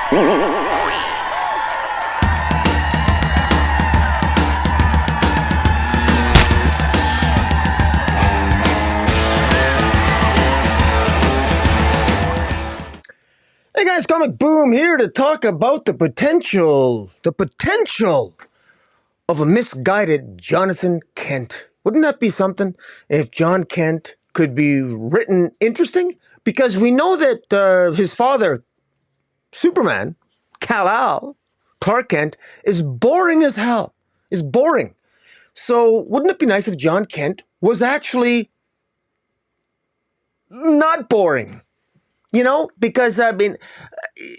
Hey guys, Comic Boom here to talk about the potential of a misguided Jonathan Kent. Wouldn't that be something if Jon Kent could be written interesting? Because we know that his father, Superman, Kal-el, Clark Kent, is boring as hell. Is boring. So wouldn't it be nice if Jon Kent was actually not boring? You know, because I mean,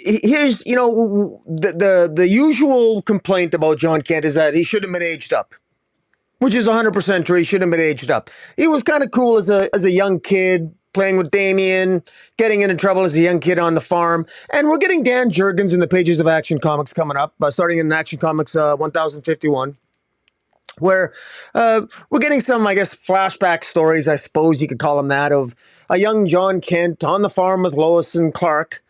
here's, you know, the usual complaint about Jon Kent is that he should have been aged up, which is 100% true. He should have been aged up. He was kind of cool as a young kid, playing with Damien, getting into trouble as a young kid on the farm. And we're getting Dan Jurgens in the pages of Action Comics coming up, starting in Action Comics 1051. Where we're getting some, I guess, flashback stories, I suppose you could call them that, of a young Jon Kent on the farm with Lois and Clark.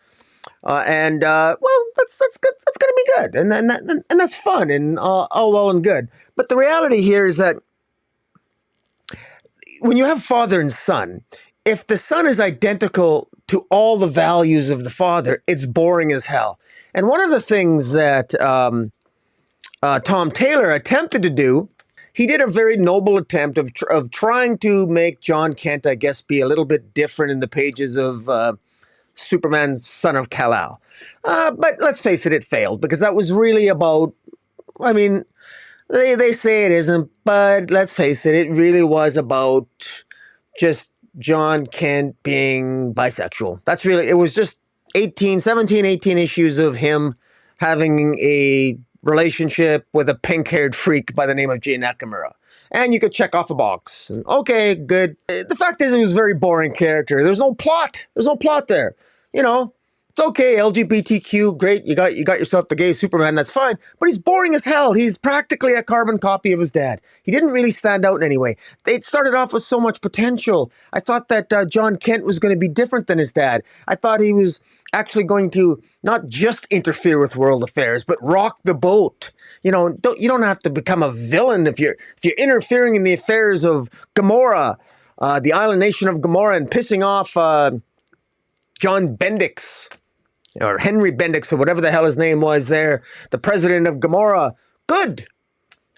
Well, that's good. That's going to be good. And that's fun and all well and good. But the reality here is that when you have father and son, if the son is identical to all the values of the father, it's boring as hell. And one of the things that Tom Taylor attempted to do, he did a very noble attempt of trying to make Jon Kent, I guess, be a little bit different in the pages of Superman, Son of Kal-el. But let's face it, it failed, because that was really about, I mean, they say it isn't, but let's face it, it really was about just Jon Kent being bisexual. That's really, it was just 17, 18 issues of him having a relationship with a pink-haired freak by the name of Jay Nakamura. And you could check off a box. And, okay, good. The fact is, it was a very boring character. There's no plot. There's no plot there. You know, it's okay, LGBTQ, great. You got yourself the gay Superman, that's fine. But he's boring as hell. He's practically a carbon copy of his dad. He didn't really stand out in any way. It started off with so much potential. I thought that Jon Kent was going to be different than his dad. I thought he was actually going to not just interfere with world affairs, but rock the boat. You know, you don't have to become a villain if you're interfering in the affairs of Gamora, the island nation of Gamora, and pissing off John Bendix, or Henry Bendix, or whatever the hell his name was there, the president of Gamora. Good.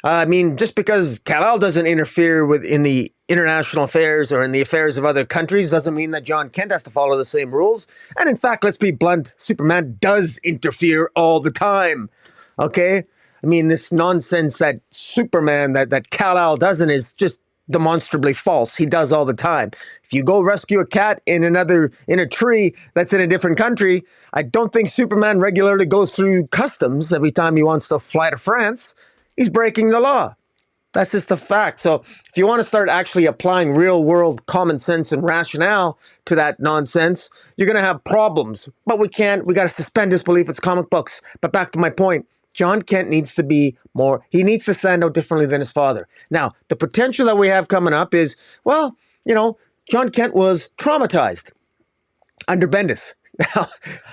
I mean, just because Kal-el doesn't interfere in the international affairs or in the affairs of other countries doesn't mean that Jon Kent has to follow the same rules. And in fact, let's be blunt, Superman does interfere all the time. Okay? I mean, this nonsense that Superman, that Kal-el doesn't, is just demonstrably false. He does all the time. If you go rescue a cat in a tree that's in a different country, I don't think Superman regularly goes through customs every time he wants to fly to France. He's breaking the law. That's just a fact. So if you want to start actually applying real world common sense and rationale to that nonsense, you're going to have problems. But we can't. We got to suspend disbelief. It's comic books. But back to my point. Jon Kent needs to be more, he needs to stand out differently than his father. Now, the potential that we have coming up is, well, you know, Jon Kent was traumatized under Bendis. Now,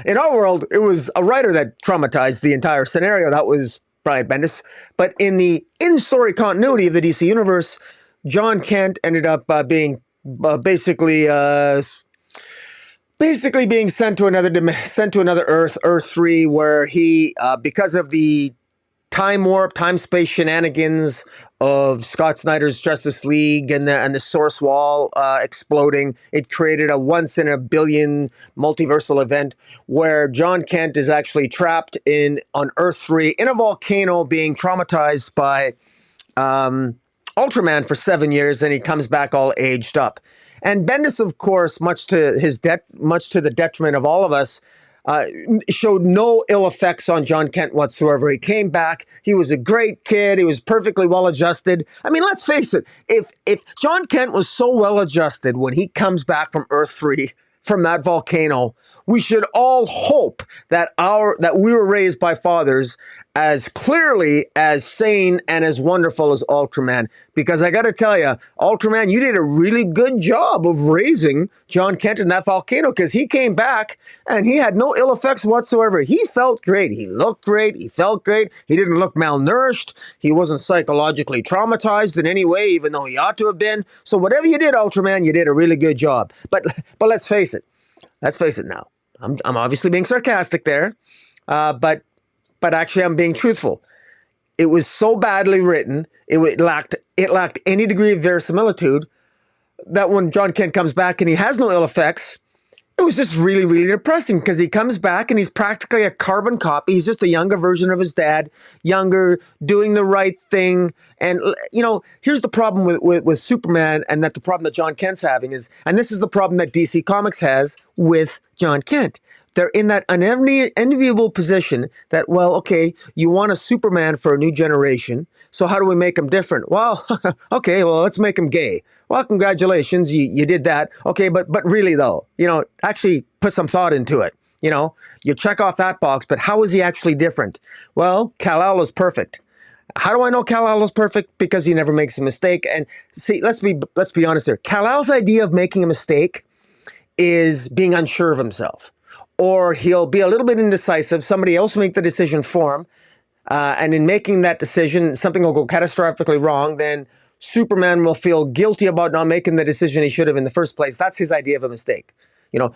in our world, it was a writer that traumatized the entire scenario. That was Brian Bendis. But in the in-story continuity of the DC universe, Jon Kent ended up being basically being sent to another Earth 3, where he, because of the time warp, time-space shenanigans of Scott Snyder's Justice League and the Source Wall exploding, it created a once-in-a-billion multiversal event where Jon Kent is actually trapped on Earth 3 in a volcano, being traumatized by Ultraman for 7 years, and he comes back all aged up. And Bendis, of course, much to the detriment of all of us, showed no ill effects on Jon Kent whatsoever. He came back. He was a great kid. He was perfectly well adjusted. I mean, let's face it. If Jon Kent was so well adjusted when he comes back from Earth 3, from that volcano, we should all hope that we were raised by fathers as clearly as sane and as wonderful as Ultraman. Because I got to tell you, Ultraman, you did a really good job of raising Jon Kent in that volcano, because he came back and he had no ill effects whatsoever. He felt great. He looked great. He felt great. He didn't look malnourished. He wasn't psychologically traumatized in any way, even though he ought to have been. So whatever you did, Ultraman, you did a really good job. But let's face it. Let's face it now. I'm obviously being sarcastic there, but actually I'm being truthful. It was so badly written, it lacked any degree of verisimilitude, that when Jon Kent comes back and he has no ill effects, it was just really, really depressing, because he comes back and he's practically a carbon copy. He's just a younger version of his dad, younger, doing the right thing. And, here's the problem with Superman, and that the problem that Jon Kent's having is, and this is the problem that DC Comics has with Jon Kent. They're in that unenviable position that, well, okay, you want a Superman for a new generation, so how do we make him different? Well, okay, well, let's make him gay. Well, congratulations, you did that. Okay, but really though, actually put some thought into it. You check off that box, but how is he actually different? Well, Kal-el is perfect. How do I know Kal-el is perfect? Because he never makes a mistake. And see, let's be honest here. Kal-el's idea of making a mistake is being unsure of himself. Or he'll be a little bit indecisive. Somebody else will make the decision for him. And in making that decision, something will go catastrophically wrong. Then Superman will feel guilty about not making the decision he should have in the first place. That's his idea of a mistake.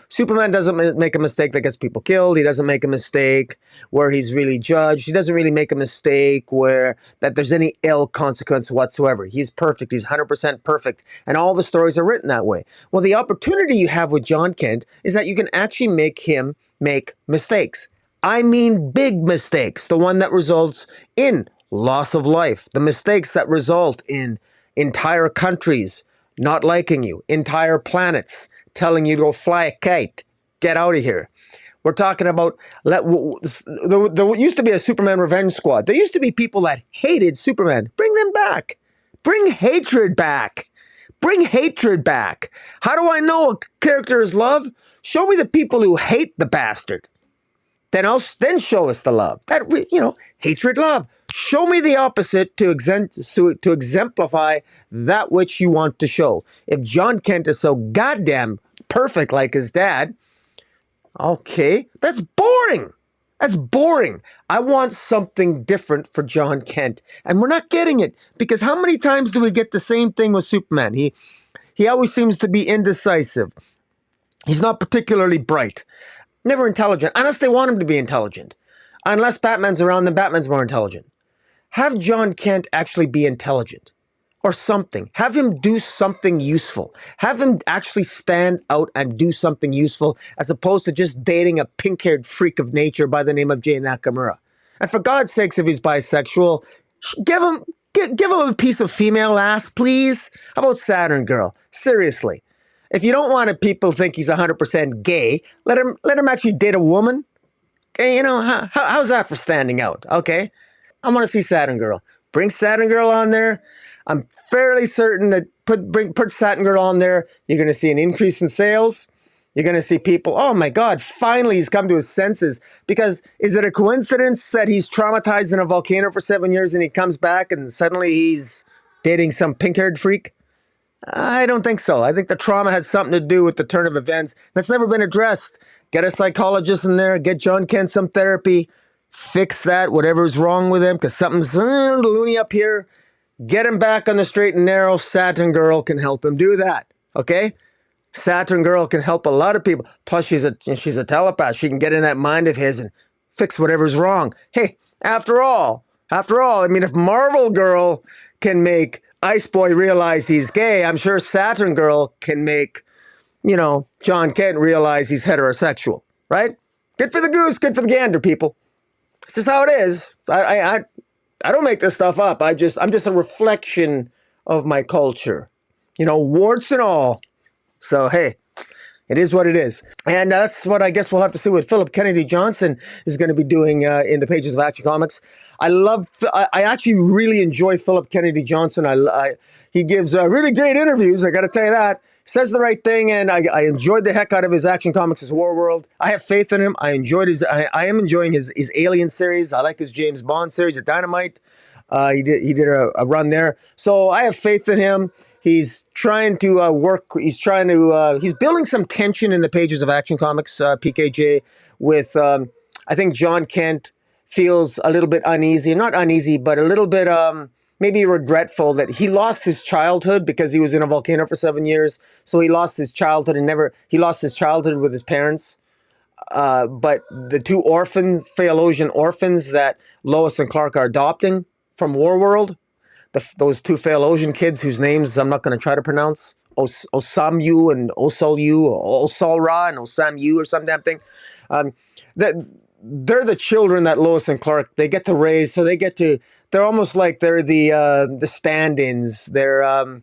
Superman doesn't make a mistake that gets people killed. He doesn't make a mistake where he's really judged. He doesn't really make a mistake where that there's any ill consequence whatsoever. He's perfect. He's 100% perfect. And all the stories are written that way. Well, the opportunity you have with Jon Kent is that you can actually make him make mistakes. I mean big mistakes. The one that results in loss of life. The mistakes that result in entire countries not liking you. Entire planets telling you to go fly a kite. Get out of here. We're talking about, there used to be a Superman revenge squad. There used to be people that hated Superman. Bring them back. Bring hatred back. Bring hatred back. How do I know a character is love? Show me the people who hate the bastard. Then show us the love. Hatred, love. Show me the opposite to exemplify that which you want to show. If Jon Kent is so goddamn perfect like his dad, okay, that's boring. That's boring. I want something different for Jon Kent. And we're not getting it, because how many times do we get the same thing with Superman? He always seems to be indecisive. He's not particularly bright. Never intelligent, unless they want him to be intelligent. Unless Batman's around, then Batman's more intelligent. Have Jon Kent actually be intelligent or something. Have him do something useful. Have him actually stand out and do something useful, as opposed to just dating a pink-haired freak of nature by the name of Jay Nakamura. And for God's sakes, if he's bisexual, give him a piece of female ass, please. How about Saturn Girl? Seriously. If you don't want people to think he's 100% gay, let him actually date a woman. Okay, how's that for standing out? Okay, I want to see Saturn Girl. Bring Saturn Girl on there. I'm fairly certain that put Saturn Girl on there, you're going to see an increase in sales. You're going to see people, oh my God, finally he's come to his senses. Because is it a coincidence that he's traumatized in a volcano for 7 years and he comes back and suddenly he's dating some pink-haired freak? I don't think so. I think the trauma had something to do with the turn of events. That's never been addressed. Get a psychologist in there, get Jon Kent some therapy, fix that, whatever's wrong with him, because something's loony up here. Get him back on the straight and narrow. Saturn Girl can help him do that, okay? Saturn Girl can help a lot of people. Plus, she's a telepath. She can get in that mind of his and fix whatever's wrong. Hey, after all, I mean, if Marvel Girl can make Ice Boy realize he's gay, I'm sure Saturn Girl can make, Jon Kent realize he's heterosexual, right? Good for the goose, good for the gander, people. This is how it is. I don't make this stuff up. I'm just a reflection of my culture, warts and all. So, hey, it is what it is. And that's what I guess we'll have to see what Philip Kennedy Johnson is going to be doing in the pages of Action Comics. I actually really enjoy Philip Kennedy Johnson. He gives really great interviews, I got to tell you that. says the right thing, and I enjoyed the heck out of his Action Comics' War World. I have faith in him. I am enjoying his Alien series. I like his James Bond series at Dynamite. He did a run there, so I have faith in him. He's trying to work. He's building some tension in the pages of Action Comics PKJ with. I think Jon Kent feels a little bit uneasy, not uneasy, but a little bit maybe regretful that he lost his childhood because he was in a volcano for 7 years. So he lost his childhood he lost his childhood with his parents. But the two Phaelosian orphans that Lois and Clark are adopting from Warworld, those two Phaelosian kids whose names I'm not going to try to pronounce, Osamyu and Osolyu, or Osolra and Osamyu or some damn thing. They're the children that Lois and Clark, they get to raise, so they're almost like they're the stand-ins. They're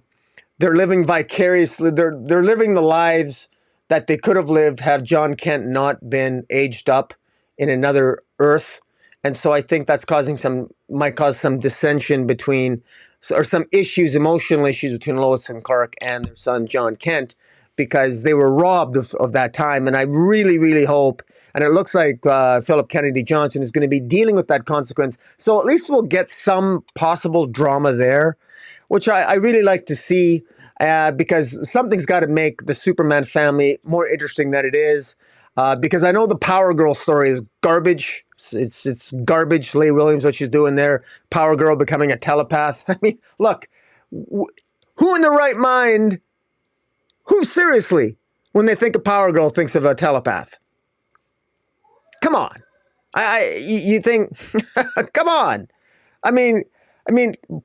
living vicariously. They're living the lives that they could have lived have Jon Kent not been aged up in another Earth. And so I think that's might cause some dissension or some emotional issues between Lois and Clark and their son Jon Kent, because they were robbed of that time. And I really, really hope, and it looks like Philip Kennedy Johnson is going to be dealing with that consequence. So at least we'll get some possible drama there, which I really like to see, because something's got to make the Superman family more interesting than it is. Because I know the Power Girl story is garbage. It's garbage. Leigh Williams, what she's doing there. Power Girl becoming a telepath. I mean, look, who in the right mind, who seriously, when they think of Power Girl, thinks of a telepath? Come on. You think, come on. I mean,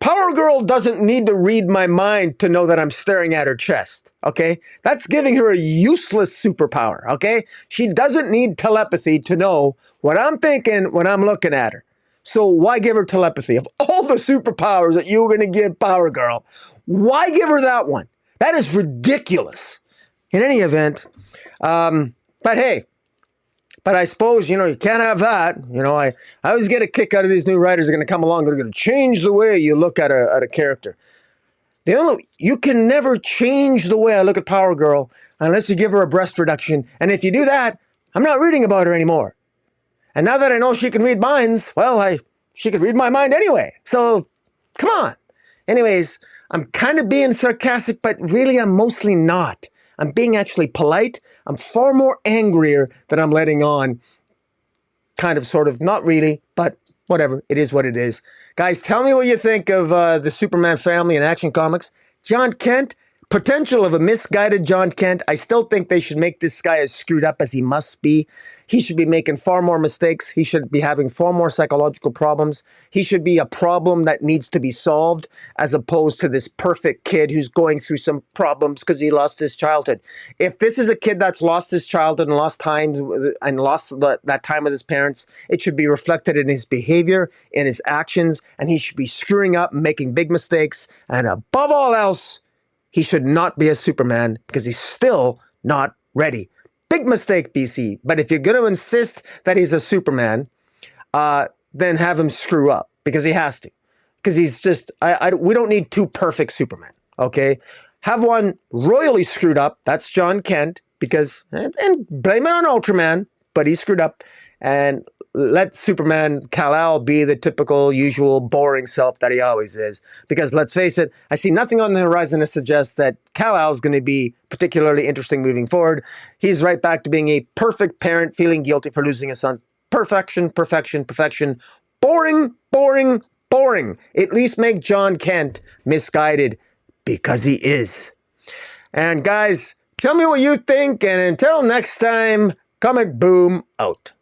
Power Girl doesn't need to read my mind to know that I'm staring at her chest, okay? That's giving her a useless superpower, okay? She doesn't need telepathy to know what I'm thinking when I'm looking at her. So why give her telepathy? Of all the superpowers that you were going to give Power Girl, why give her that one? That is ridiculous. In any event, but hey, but I suppose, you can't have that. I always get a kick out of these new writers that are going to come along. They're going to change the way you look at a character. You can never change the way I look at Power Girl unless you give her a breast reduction. And if you do that, I'm not reading about her anymore. And now that I know she can read minds, well, she could read my mind anyway. So, come on. Anyways, I'm kind of being sarcastic, but really I'm mostly not. I'm being actually polite. I'm far more angrier than I'm letting on. Kind of, sort of, not really, but whatever. It is what it is. Guys, tell me what you think of the Superman family in Action Comics. Jon Kent, potential of a misguided Jon Kent. I still think they should make this guy as screwed up as he must be. He should be making far more mistakes. He should be having far more psychological problems. He should be a problem that needs to be solved, as opposed to this perfect kid who's going through some problems because he lost his childhood. If this is a kid that's lost his childhood and lost time and lost that time with his parents, it should be reflected in his behavior, in his actions, and he should be screwing up, making big mistakes. And above all else, he should not be a Superman because he's still not ready. Big mistake, BC. But if you're going to insist that he's a Superman, then have him screw up, because he has to. Because he's just, we don't need two perfect Supermen, okay? Have one royally screwed up, that's Jon Kent, because, and blame it on Ultraman, but he screwed up. And let Superman Kal-el be the typical, usual, boring self that he always is. Because let's face it, I see nothing on the horizon to suggest that Kal-el is going to be particularly interesting moving forward. He's right back to being a perfect parent feeling guilty for losing his son. Perfection, perfection, perfection. Boring, boring, boring. At least make Jon Kent misguided, because he is. And guys, tell me what you think, and until next time, Comic Boom out.